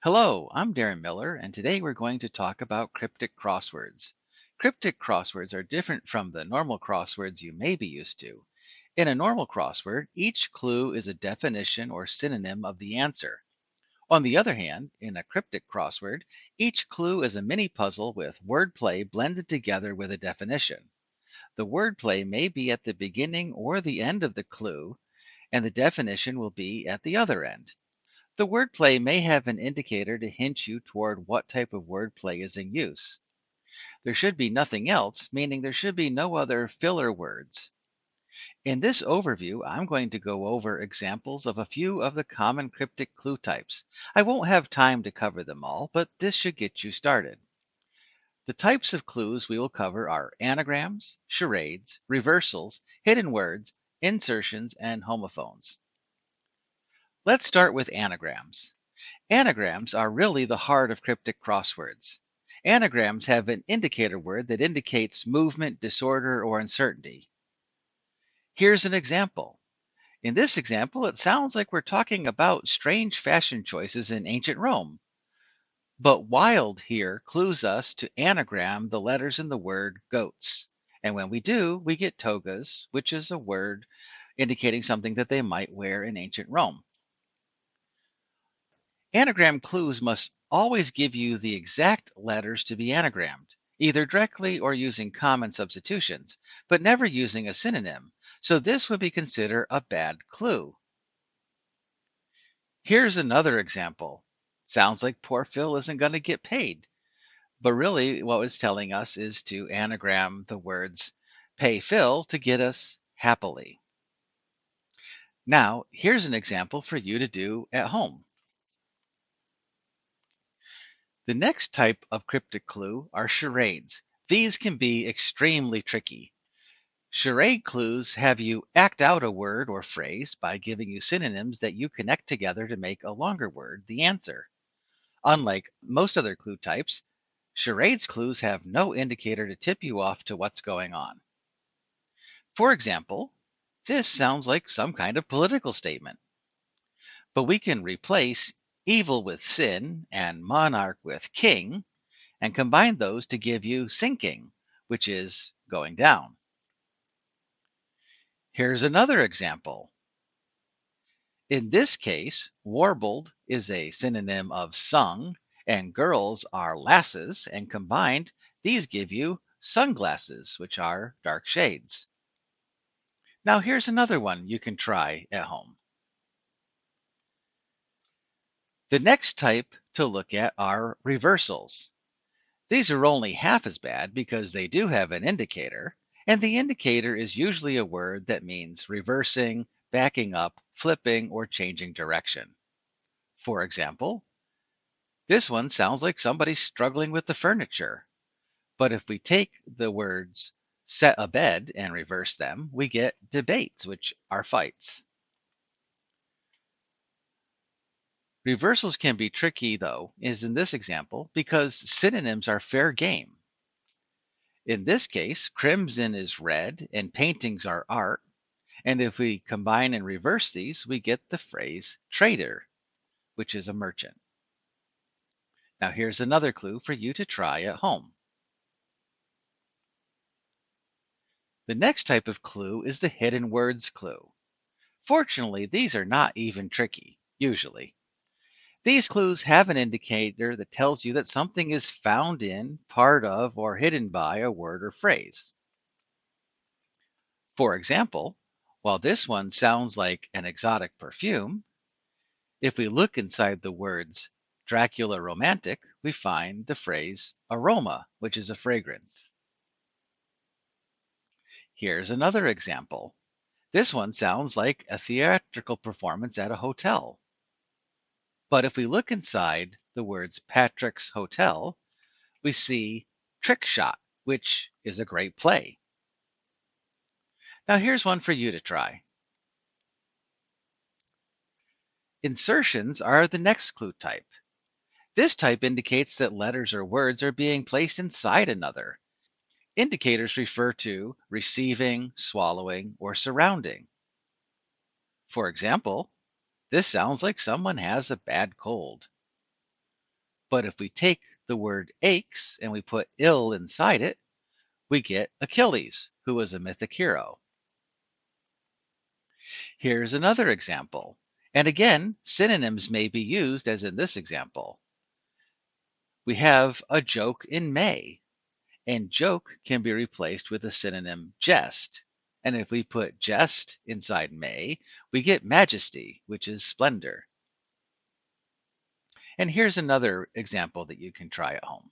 Hello, I'm Darren Miller, and today we're going to talk about cryptic crosswords. Cryptic crosswords are different from the normal crosswords you may be used to. In a normal crossword, each clue is a definition or synonym of the answer. On the other hand, in a cryptic crossword, each clue is a mini puzzle with wordplay blended together with a definition. The wordplay may be at the beginning or the end of the clue, and the definition will be at the other end. The wordplay may have an indicator to hint you toward what type of wordplay is in use. There should be nothing else, meaning there should be no other filler words. In this overview, I'm going to go over examples of a few of the common cryptic clue types. I won't have time to cover them all, but this should get you started. The types of clues we will cover are anagrams, charades, reversals, hidden words, insertions, and homophones. Let's start with anagrams. Anagrams are really the heart of cryptic crosswords. Anagrams have an indicator word that indicates movement, disorder, or uncertainty. Here's an example. In this example, it sounds like we're talking about strange fashion choices in ancient Rome. But wild here clues us to anagram the letters in the word goats. And when we do, we get togas, which is a word indicating something that they might wear in ancient Rome. Anagram clues must always give you the exact letters to be anagrammed, either directly or using common substitutions, but never using a synonym, so this would be considered a bad clue. Here's another example. Sounds like poor Phil isn't going to get paid, but really what it's telling us is to anagram the words pay Phil to get us happily. Now, here's an example for you to do at home. The next type of cryptic clue are charades. These can be extremely tricky. Charade clues have you act out a word or phrase by giving you synonyms that you connect together to make a longer word the answer. Unlike most other clue types, charades clues have no indicator to tip you off to what's going on. For example, this sounds like some kind of political statement. But we can replace evil with sin and monarch with king and combine those to give you sinking, which is going down. Here's another example. In this case, warbled is a synonym of sung, and girls are lasses, and combined, these give you sunglasses, which are dark shades. Now here's another one you can try at home. The next type to look at are reversals. These are only half as bad because they do have an indicator, and the indicator is usually a word that means reversing, backing up, flipping, or changing direction. For example, this one sounds like somebody's struggling with the furniture. But if we take the words set a bed and reverse them, we get debates, which are fights. Reversals can be tricky, though, as in this example, because synonyms are fair game. In this case, crimson is red and paintings are art. And if we combine and reverse these, we get the phrase trader, which is a merchant. Now here's another clue for you to try at home. The next type of clue is the hidden words clue. Fortunately, these are not even tricky, usually. These clues have an indicator that tells you that something is found in, part of, or hidden by a word or phrase. For example, while this one sounds like an exotic perfume, if we look inside the words Dracula romantic, we find the phrase aroma, which is a fragrance. Here's another example. This one sounds like a theatrical performance at a hotel. But if we look inside the words Patrick's Hotel, we see Trick Shot, which is a great play. Now here's one for you to try. Insertions are the next clue type. This type indicates that letters or words are being placed inside another. Indicators refer to receiving, swallowing, or surrounding. For example, this sounds like someone has a bad cold. But if we take the word aches and we put ill inside it, we get Achilles, who was a mythic hero. Here's another example. And again, synonyms may be used as in this example. We have a joke in May, and joke can be replaced with the synonym jest. And if we put jest inside May, we get majesty, which is splendor. And here's another example that you can try at home.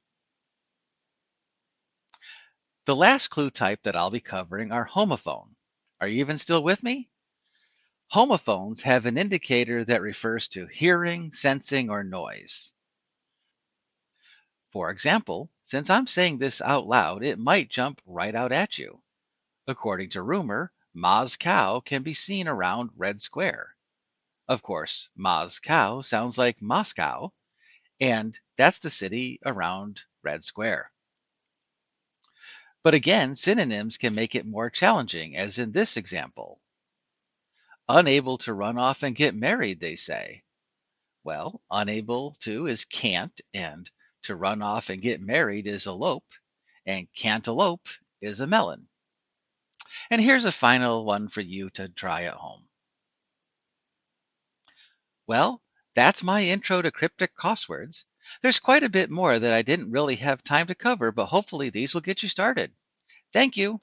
The last clue type that I'll be covering are homophone. Are you even still with me? Homophones have an indicator that refers to hearing, sensing, or noise. For example, since I'm saying this out loud, it might jump right out at you. According to rumor, Moscow can be seen around Red Square. Of course, Moscow sounds like Moscow, and that's the city around Red Square. But again, synonyms can make it more challenging, as in this example. Unable to run off and get married, they say. Well, unable to is can't, and to run off and get married is elope, and cantaloupe is a melon. And here's a final one for you to try at home. Well, that's my intro to cryptic crosswords. There's quite a bit more that I didn't really have time to cover, but hopefully these will get you started. Thank you.